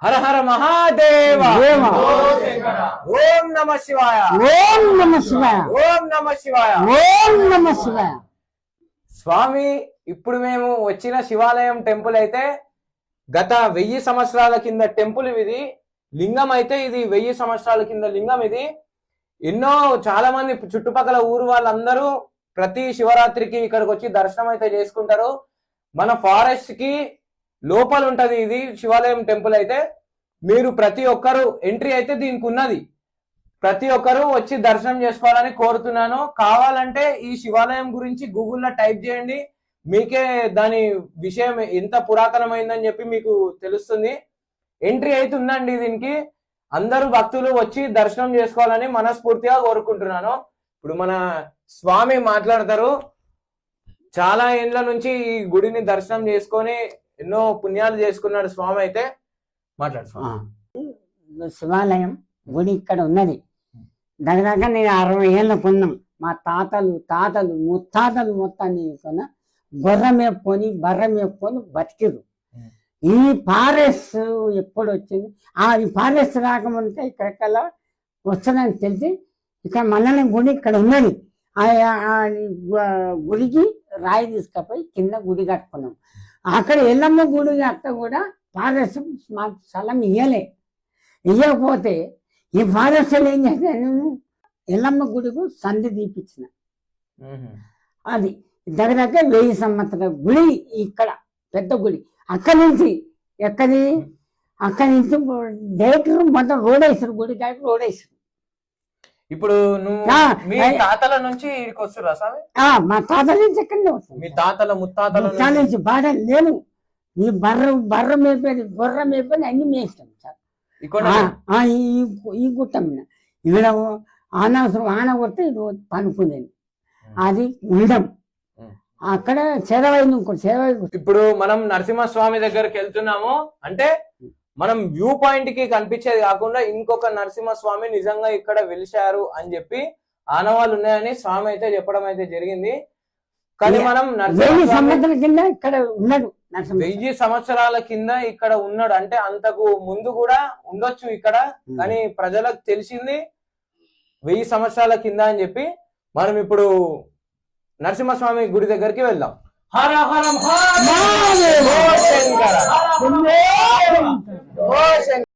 హర హర మహాదేవ. ఓం నమ శివాయ. ఓం నమ శివాయ. ఓం నమ శివాయ. ఓం నమ శివాయ. స్వామి, ఇప్పుడు మేము వచ్చిన శివాలయం టెంపుల్ అయితే గత 1000 సంవత్సరాల కింద టెంపుల్ ఇది. లింగం అయితే ఇది 1000 సంవత్సరాల కింద లింగం ఇది. చాలా మంది చుట్టుపక్కల ఊరు వాళ్ళందరూ ప్రతి శివరాత్రికి ఇక్కడికి వచ్చి దర్శనం అయితే చేసుకుంటారు. మన ఫారెస్ట్ కి లోపల ఉంటది ఇది శివాలయం టెంపుల్ అయితే. మీరు ప్రతి ఒక్కరు ఎంట్రీ అయితే దీనికి ఉన్నది. ప్రతి ఒక్కరు వచ్చి దర్శనం చేసుకోవాలని కోరుతున్నాను. కావాలంటే ఈ శివాలయం గురించి గూగుల్లో టైప్ చేయండి, మీకే దాని విషయం ఎంత పురాతనమైందని చెప్పి మీకు తెలుస్తుంది. ఎంట్రీ అయితే ఉందండి దీనికి. అందరూ భక్తులు వచ్చి దర్శనం చేసుకోవాలని మనస్ఫూర్తిగా కోరుకుంటున్నాను. ఇప్పుడు మన స్వామి మాట్లాడతారు. చాలా ఏండ్ల నుంచి ఈ గుడిని దర్శనం చేసుకొని ఎన్నో పుణ్యాలు చేసుకున్నాడు స్వామి. అయితే మాట్లాడు స్వామి. శివాలయం గుడి ఇక్కడ ఉన్నది. దగ్గర నేను 60 ఏళ్ళ పుణ్యం. మా తాతలు ముత్తాతలు మొత్తాన్ని గొర్రె మేపుకొని బర్రె మేపుకొని బతికిరు. ఈ ఫారెస్ట్ ఎప్పుడు వచ్చింది? ఈ ఫారెస్ట్ రాకముందే ఇక్కడికల్లా వస్తుందని తెలిసి ఇక్కడ మనల్ని గుడి ఇక్కడ ఉన్నది. గుడికి రాయి తీసుకపోయి కింద గుడి కట్టుకున్నాం. అక్కడ ఎల్లమ్మ గుడి కట్ట కూడా ఫారెస్ట్ మాకు స్థలం ఇవ్వకపోతే ఈ ఫారెస్ట్ ఏం చేశాను, ఎల్లమ్మ గుడికి సంధి తీపిచ్చిన. అది దగ్గర 1000 సంవత్సరాల గుడి. ఇక్కడ పెద్ద గుడి. అక్కడి నుంచి డైరెక్ట్ మొత్తం రోడ్ వేసారు. గుడి కాడికి రోడ్ వేసారు. ఇప్పుడు మీ తాతల నుంచి వస్తురా స్వామి? మా తాతల నుంచి ఎక్కడనే వస్తుంది. మీ తాతల ముత్తాతల నుంచి బాగా నేను ఈ బర్ర మేపేది గొర్రె మేపేది అన్ని మేస్తాం సార్. ఈ గుట్ట మీద ఇక్కడ అనవసరం ఆన కొడితే ఇది పనుకునేది. అది ఉండడం అక్కడ సేదవైంది. ఇంకోటి సేదవై. ఇప్పుడు మనం నరసింహస్వామి దగ్గరికి వెళ్తున్నాము అంటే మనం వ్యూ పాయింట్ కి కనిపించేది కాకుండా ఇంకొక నరసింహస్వామి నిజంగా ఇక్కడ వెలిశారు అని చెప్పి ఆనవాళ్ళు ఉన్నాయని స్వామి అయితే చెప్పడం అయితే జరిగింది. కానీ మనం 1000 సంవత్సరాల కింద ఇక్కడ ఉన్నాడు. 1000 సంవత్సరాల కింద ఇక్కడ ఉన్నాడు అంటే అంతకు ముందు కూడా ఉండొచ్చు ఇక్కడ. కానీ ప్రజలకు తెలిసింది 1000 సంవత్సరాల కింద అని చెప్పి. మనం ఇప్పుడు నరసింహస్వామి గుడి దగ్గరికి వెళ్దాం. హర హర మహాదేవ.